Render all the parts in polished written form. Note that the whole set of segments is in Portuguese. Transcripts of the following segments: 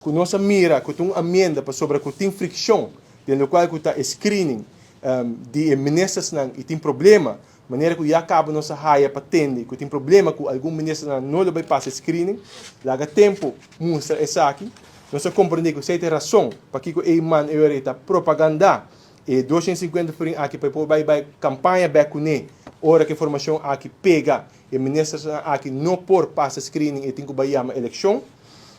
que nós mira, que tem amenda para sobre que tem fricção, do qual que está screening de ministros e tem problema, maneira que já acaba nossa raia para atender, que tem problema com algum ministro não lhe vai passar screening, larga tempo mostra essa aqui, nós compreendemos que você tem razão, para que o man está propaganda e 250 por aqui para vai campanha back com hora que a informação aqui pega e ministros aqui não por passar screening e tem que vai uma eleição,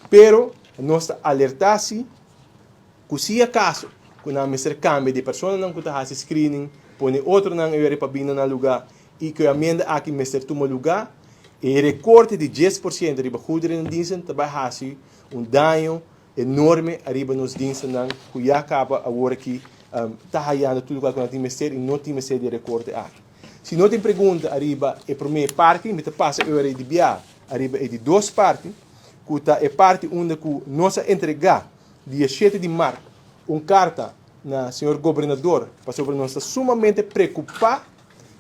pero nós alertar-se que se acaso que na mestre cambia de pessoa não que está screening, põe outro não eu para vir no lugar e que a amenda aqui mestre toma lugar e recorte de 10% arriba goederen diensten também hasi dano enorme arriba nos diensten não que já acaba agora que está raiando tudo que tem mestre e não tem mestre de recorte aqui. Se não tem pergunta arriba é para mim parte me passa eu de bia arriba é de duas partes que é parte onde nós entregar dia 7 de março carta na senhor governador para sobre nós sumamente preocupado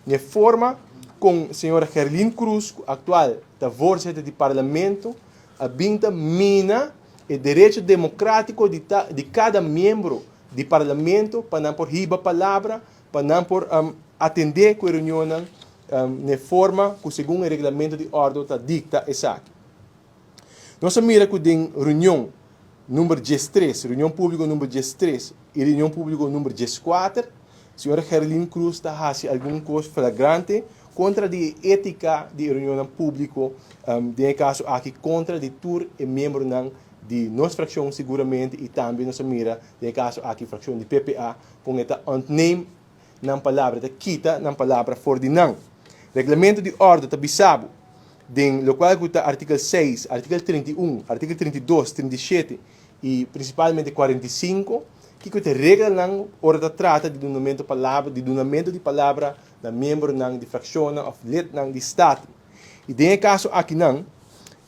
na forma com a senhora Herlin Cruz, atual da voorzitter do parlamento, a binta mina o direito democrático de cada membro do parlamento para não por riba palavra, para não por atender com a reunião na forma que segundo o regulamento de ordem está dicta essa aqui. Nós mira que tem reunião número 13, reunião pública número 13 e reunião pública número 14, a senhora Herlin Cruz está fazendo algum coisa flagrante contra a ética de reunião pública, de caso aqui contra de tour e membro de nossa fração seguramente e também nossa mira de caso aqui fração de PPA com esta ontneem na palavra da quita na palavra for de não. Regulamento de ordem está bisabo den local que está artigo 6, artigo 31, artigo 32, 37 e principalmente 45, que tem regra na hora da trata de donamento de palavra da membro de fração ou lid de Estado. E tem caso aqui não,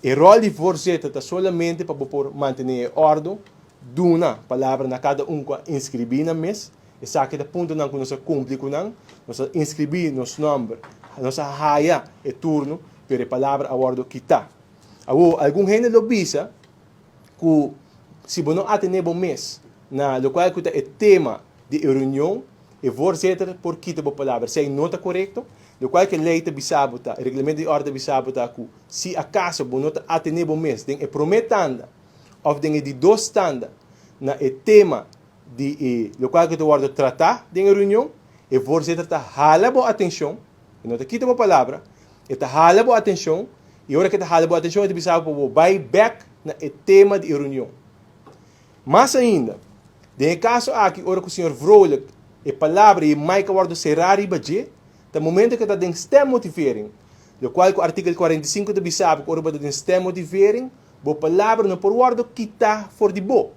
o rol de voorzitter está solamente para manter a ordem, duna palavra na cada que inscrever na mês, e sabe que ponto não que nós cumprimos com não, nós inscrever nosso nome, nossa raia e turno, para a palavra a ordem que está. Algum gente lo bisa que se você não atender o mês na local que é tema de reunião e voorzitter por quita a palavra se não está correto, local que lei está bisabo tá, regulamento de ordem bisabo tá que se acaso você não atender o mês, tem prometanda ou tem de dois tanda na tema de local que você tratar de reunião e voorzitter está hala boa atenção, não está quita a palavra está hala boa atenção e hora que está hala boa atenção ele bisabo vai back na tema de reunião. Mais ainda, de caso aqui, hora que o senhor Vrolijk, a palavra e mais que o ordem será ribaje, no momento que está em stem motivering, do qual o artigo 45 de bisabo, que hora está em stem motivering, a palavra não por ordem que está for de bo.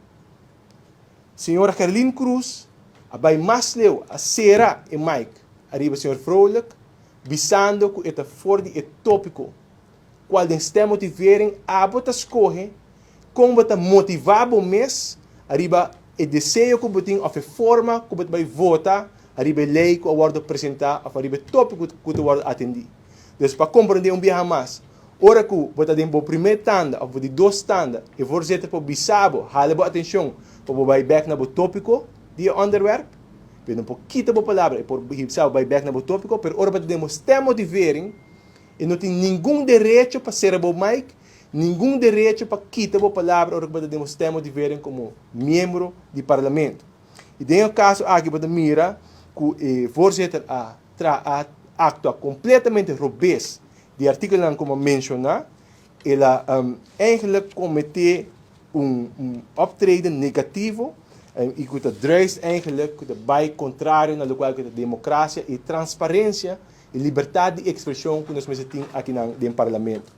Senhora Herlin Cruz, vai mais leu a será e Mike, arriba o senhor Vrolijk, bisando que está for de tópico, qual em stem motivering, a bota escorre, como está motivado o mês, arriba o desejo que você tem, a forma que você vai votar, arriba a lei que você apresentar, arriba o tópico que você vai atender. Então, para compreender dia mais, hora que você tem o primeiro tanda, ou de dois tanda, e você tem o bisabo, hala a atenção, para vai back na tópico de underwear, pero não quita a palavra, e por bisabo vai back na tópico, pero hora você temos tema de verem, e não tem nenhum direito para ser o Mike, nenhum direito para quitar a palavra ou que podemos ter de verem como membro do parlamento. E tem o caso aqui para mira que o voorzitter actua completamente robês de artigo como mencionar, ela eigenlijk cometeu optreden negativo e que drijft eigenlijk bij contrário na lugar que a democracia e transparência e liberdade de expressão que nós temos aqui no parlamento.